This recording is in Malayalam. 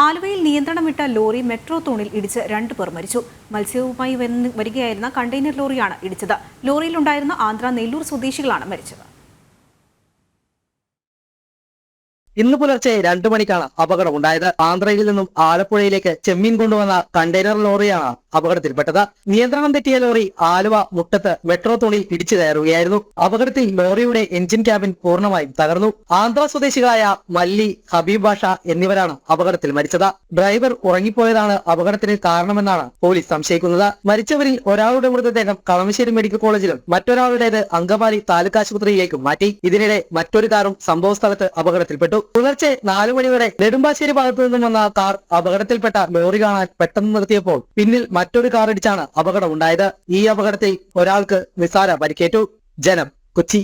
ആലുവയിൽ നിയന്ത്രണം വിട്ട ലോറി മെട്രോ തൂണിൽ ഇടിച്ച് 2 പേർ മരിച്ചു. മത്സ്യവുമായി വരികയായിരുന്ന കണ്ടെയ്നർ ലോറിയാണ് ഇടിച്ചത്. ലോറിയിലുണ്ടായിരുന്ന ആന്ധ്ര നെല്ലൂർ സ്വദേശികളാണ് മരിച്ചത്. ഇന്ന് പുലർച്ചെ 2 മണിക്കാണ് അപകടമുണ്ടായത്. ആന്ധ്രയിൽ നിന്നും ആലപ്പുഴയിലേക്ക് ചെമ്മീൻ കൊണ്ടുവന്ന കണ്ടെയ്നർ ലോറിയാണ് അപകടത്തിൽപ്പെട്ടത്. നിയന്ത്രണം തെറ്റിയ ലോറി ആലുവ മുട്ടത്ത് മെട്രോ തൂണിൽ ഇടിച്ചു കയറുകയായിരുന്നു. അപകടത്തിൽ ലോറിയുടെ എഞ്ചിൻ ക്യാബിൻ പൂർണ്ണമായും തകർന്നു. ആന്ധ്ര സ്വദേശികളായ മല്ലി, ഹബീബ് ബാഷ എന്നിവരാണ് അപകടത്തിൽ മരിച്ചത്. ഡ്രൈവർ ഉറങ്ങിപ്പോയതാണ് അപകടത്തിന് കാരണമെന്നാണ് പോലീസ് സംശയിക്കുന്നത്. മരിച്ചവരിൽ ഒരാളുടെ മൃതദേഹം കളമശ്ശേരി മെഡിക്കൽ കോളേജിലും മറ്റൊരാളുടേത് അങ്കമാലി താലൂക്ക് ആശുപത്രിയിലേക്കും മാറ്റി. ഇതിനിടെ മറ്റൊരു കാറും സംഭവസ്ഥലത്ത് അപകടത്തിൽപ്പെട്ടു. പുലർച്ചെ 4 മണിയോടെ നെടുമ്പാശ്ശേരി ഭാഗത്തു നിന്നും വന്ന കാർ അപകടത്തിൽപ്പെട്ട ലോറി കാണാൻ പെട്ടെന്ന് നിർത്തിയപ്പോൾ പിന്നിൽ മറ്റൊരു കാർ ഇടിച്ചാണ് അപകടമുണ്ടായത്. ഈ അപകടത്തിൽ ഒരാൾക്ക് നിസ്സാര പരിക്കേറ്റു. ജനം, കൊച്ചി.